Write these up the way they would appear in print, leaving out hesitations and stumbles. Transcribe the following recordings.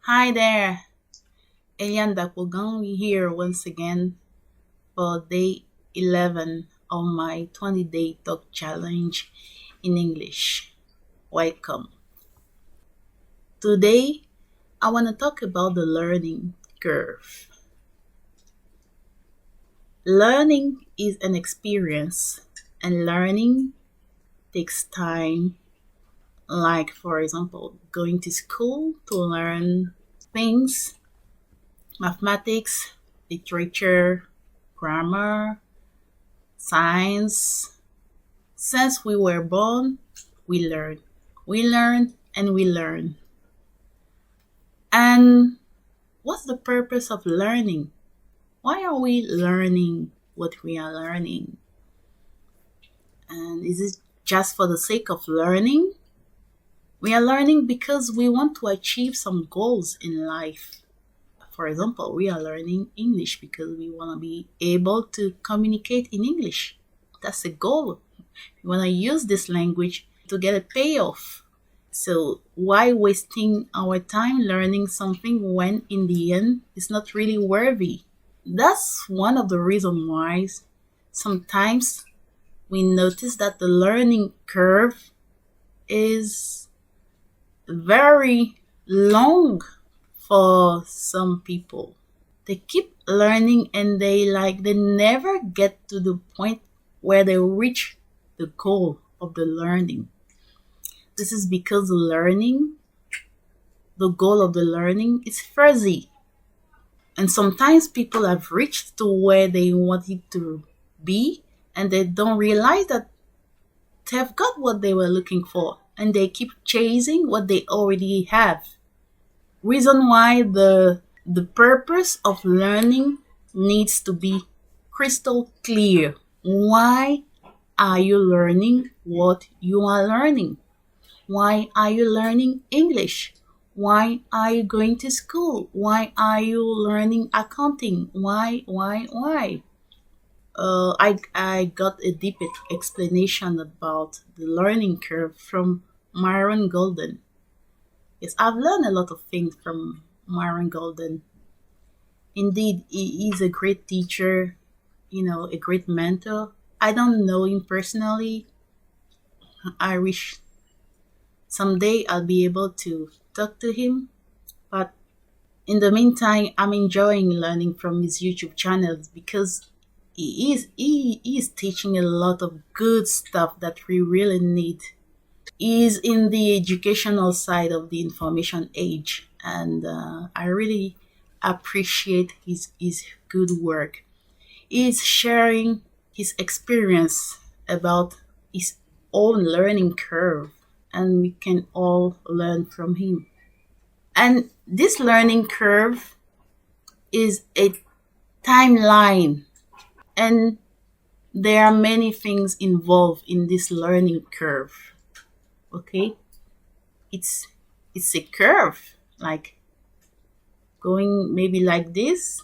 Hi there, Eliane Dakpogan here once again for day 11 of my 20-day talk challenge in English. Welcome. Today, I want to talk about the learning curve. Learning is an experience, and learning takes time, like, for example, going to school to learn things, mathematics, literature, grammar, science. Since we were born, we learn. We learn and we learn. And what's the purpose of learning? Why are we learning what we are learning? And is it just for the sake of learning? We are learning because we want to achieve some goals in life. For example, we are learning English because we want to be able to communicate in English. That's a goal. We want to use this language to get a payoff. So why wasting our time learning something when in the end it's not really worthy? That's one of the reasons why sometimes we notice that the learning curve is very long for some people. They keep learning and they never get to the point where they reach the goal of the learning. This is because the goal of the learning is fuzzy. And sometimes people have reached to where they wanted to be and they don't realize that they've got what they were looking for and they keep chasing what they already have. Reason why the purpose of learning needs to be crystal clear. Why are you learning what you are learning? Why are you learning English? Why are you going to school? Why are you learning accounting? Why? I got a deep explanation about the learning curve from Myron Golden. Yes, I've learned a lot of things from Myron Golden. Indeed, he is a great teacher, a great mentor. I don't know him personally. I wish someday I'll be able to talk to him. But in the meantime, I'm enjoying learning from his YouTube channels because he is teaching a lot of good stuff that we really need. He is in the educational side of the information age, and I really appreciate his good work. He's sharing his experience about his own learning curve, and we can all learn from him. And this learning curve is a timeline, and there are many things involved in this learning curve. Okay, it's a curve, like going maybe like this,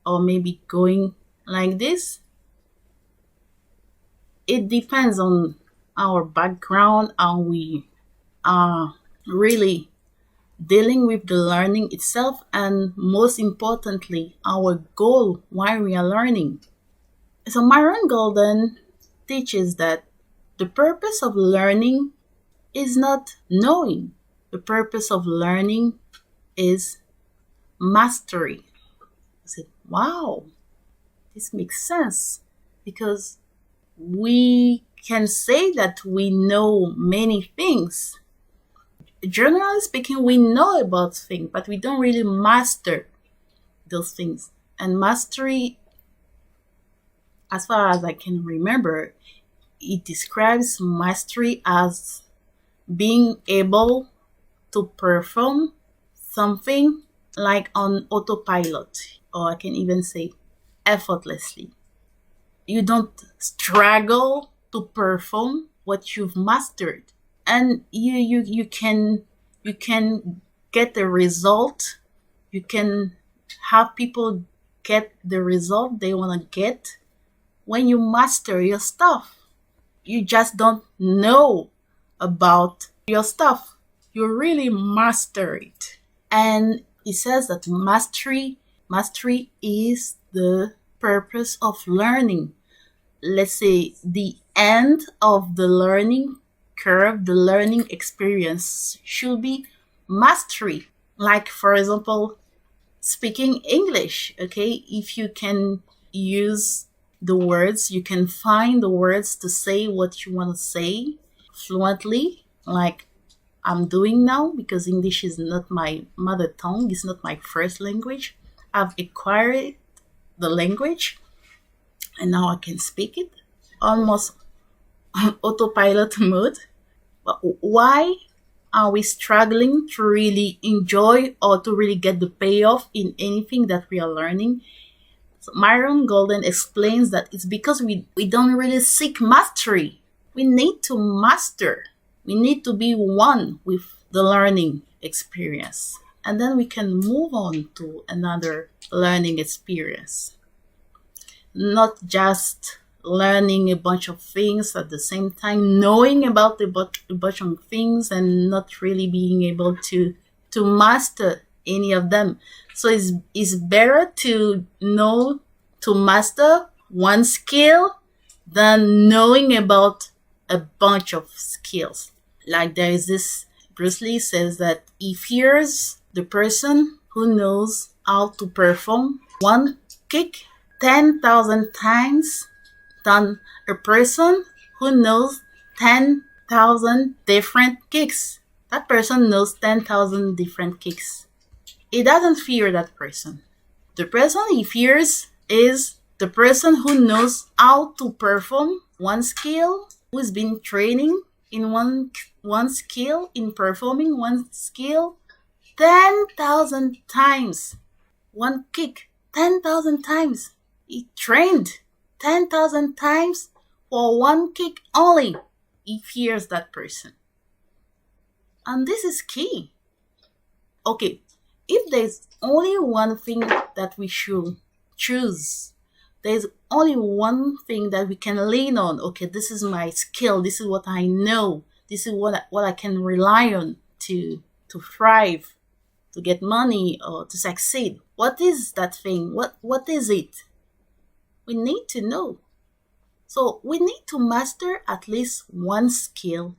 or maybe going like this. It depends on our background, how we are really dealing with the learning itself, and most importantly, our goal why we are learning. So Myron Golden teaches that the purpose of learning is not knowing. The purpose of learning is mastery. I said, wow, this makes sense, because we can say that we know many things. Generally speaking, we know about things, but we don't really master those things. And mastery, as far as I can remember, it describes mastery as being able to perform something like on autopilot, or I can even say effortlessly. You don't struggle to perform what you've mastered, and you can get the result. You can have people get the result they want to get when you master your stuff. You just don't know about your stuff. You really master it. And it says that mastery is the purpose of learning. Let's say the end of the learning curve, the learning experience should be mastery. Like, for example, speaking English, okay? If you can use the words, you can find the words to say what you want to say fluently, like I'm doing now, because English is not my mother tongue, it's not my first language. I've acquired the language and now I can speak it almost autopilot mode. But why are we struggling to really enjoy or to really get the payoff in anything that we are learning? So Myron Golden explains that it's because we don't really seek mastery. We need to master. We need to be one with the learning experience. And then we can move on to another learning experience. Not just learning a bunch of things at the same time, knowing about a bunch of things and not really being able to master any of them. So it's better to know, to master one skill than knowing about a bunch of skills. Like there is this, Bruce Lee says that he fears the person who knows how to perform one kick 10,000 times than a person who knows 10,000 different kicks. That person knows 10,000 different kicks. He doesn't fear that person. The person he fears is the person who knows how to perform one skill, who's been training in one skill, in performing one skill 10,000 times. One kick 10,000 times. He trained 10,000 times for one kick only. He fears that person. And this is key. Okay, if there's only one thing that we should choose, there's only one thing that we can lean on. Okay, this is my skill. This is what I know. This is what I can rely on to thrive, to get money, or to succeed. What is that thing? What is it? We need to know. So we need to master at least one skill.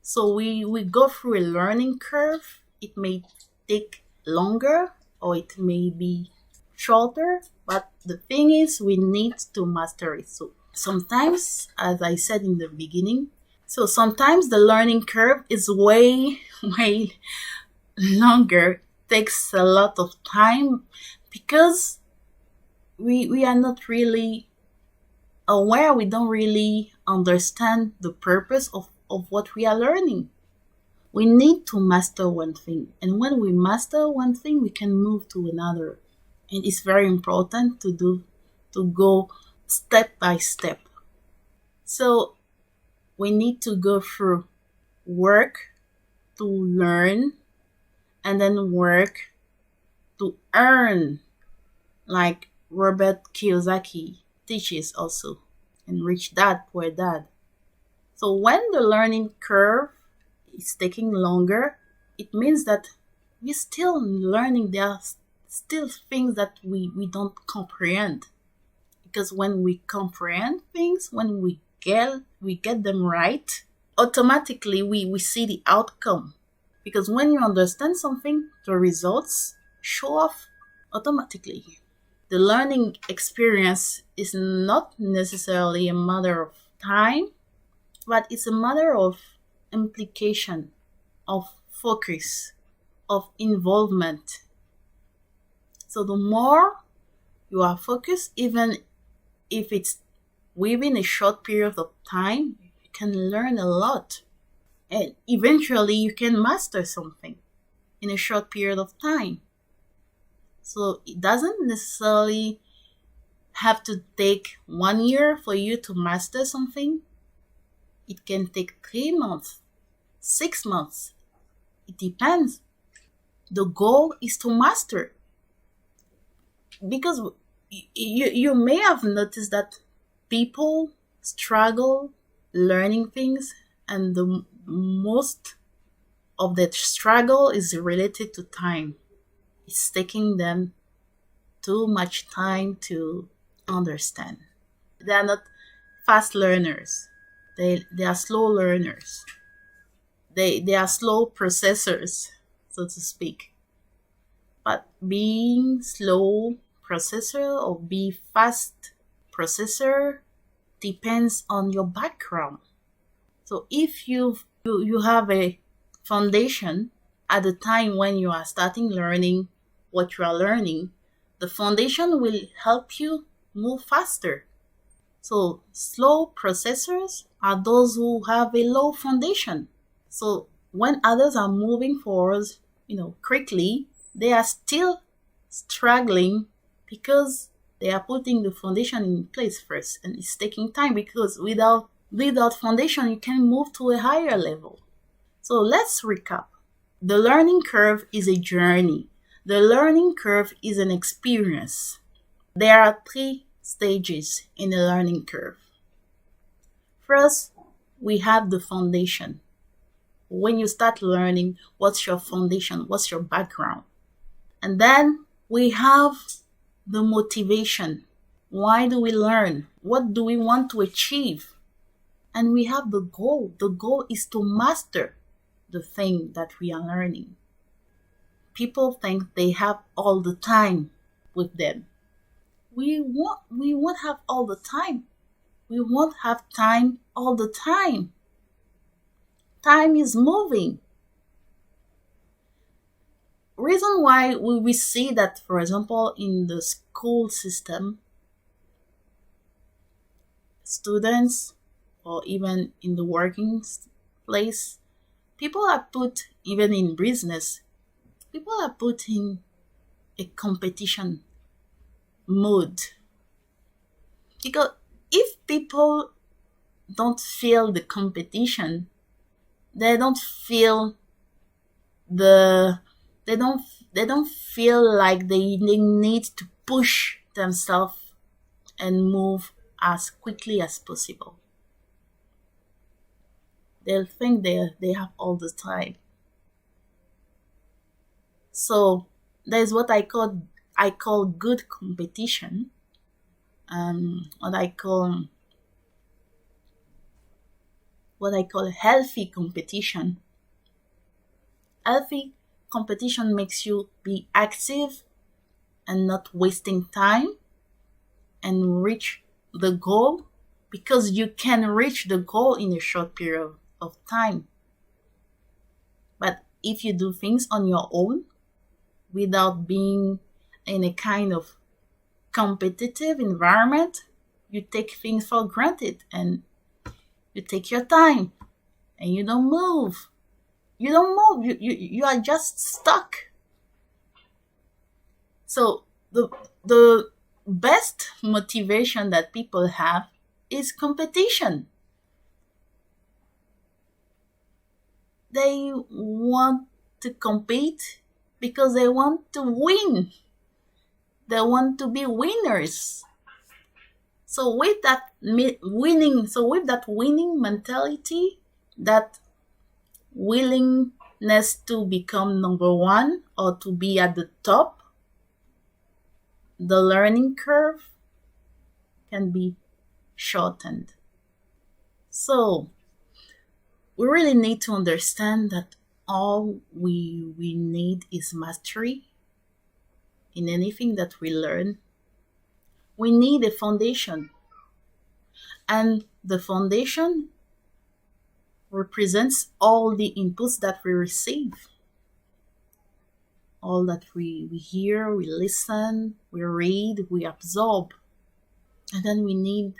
So we go through a learning curve. It may take longer or it may be shorter, but the thing is we need to master it. So sometimes, as I said in the beginning, so sometimes the learning curve is way longer, takes a lot of time, because we are not really aware, we don't really understand the purpose of what we are learning. We need to master one thing, and when we master one thing, we can move to another. And it's very important to go step by step. So we need to go through work to learn, and then work to earn, like Robert Kiyosaki teaches also, and Rich Dad Poor Dad. So when the learning curve is taking longer, it means that we're still learning. There are still things that we don't comprehend. Because when we comprehend things, when we get them right, automatically we see the outcome. Because when you understand something, the results show off automatically. The learning experience is not necessarily a matter of time, but it's a matter of implication, of focus, of involvement. So the more you are focused, even if it's within a short period of time, you can learn a lot. And eventually you can master something in a short period of time. So it doesn't necessarily have to take 1 year for you to master something. It can take 3 months, 6 months. It depends. The goal is to master. Because you may have noticed that people struggle learning things, and the most of the struggle is related to time. It's taking them too much time to understand. They are not fast learners. They are slow learners. They are slow processors, so to speak. But being slow processor or be fast processor depends on your background. So if you have a foundation at the time when you are starting learning what you are learning, the foundation will help you move faster. So slow processors are those who have a low foundation. So when others are moving forward, quickly, they are still struggling because they are putting the foundation in place first, and it's taking time because without foundation you can move to a higher level. So let's recap. The learning curve is a journey. The learning curve is an experience. There are 3 stages in the learning curve. First, we have the foundation. When you start learning, what's your foundation? What's your background? And then we have the motivation. Why do we learn? What do we want to achieve? And we have the goal. The goal is to master the thing that we are learning. People think they have all the time with them. We won't have all the time. We won't have time all the time. Time is moving. Reason why we see that, for example, in the school system, students, or even in the working place, people are put, even in business, people are put in a competition mode. Because if people don't feel the competition, they don't feel they don't feel like they need to push themselves and move as quickly as possible. They'll think they have all the time. So there's what I call good competition, what I call healthy competition. Healthy competition makes you be active and not wasting time and reach the goal, because you can reach the goal in a short period of time. But if you do things on your own without being in a kind of competitive environment, you take things for granted and you take your time and you don't move. You are just stuck. So the best motivation that people have is competition. They want to compete because they want to win. They want to be winners. So with that winning mentality, that willingness to become number one or to be at the top, the learning curve can be shortened. So we really need to understand that all we need is mastery in anything that we learn. We need a foundation, and the foundation represents all the inputs that we receive, all that we hear, we listen, we read, we absorb. And then we need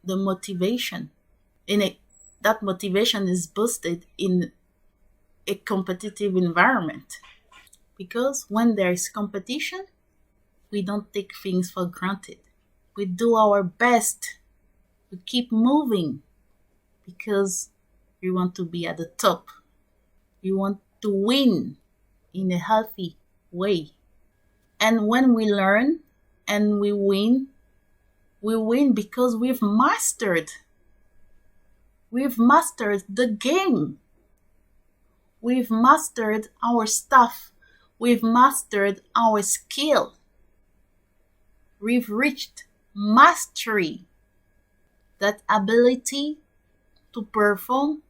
the motivation. That motivation is boosted in a competitive environment. Because when there is competition, we don't take things for granted. We do our best. We keep moving because we want to be at the top. We want to win in a healthy way. And when we learn and we win because we've mastered the game. We've mastered our stuff. We've mastered our skill. We've reached mastery, that ability to perform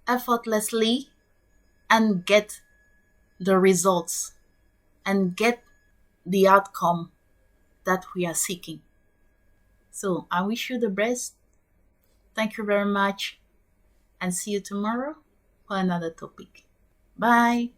effortlessly and get the results and get the outcome that we are seeking. So I wish you the best. Thank you very much and see you tomorrow for another topic. Bye.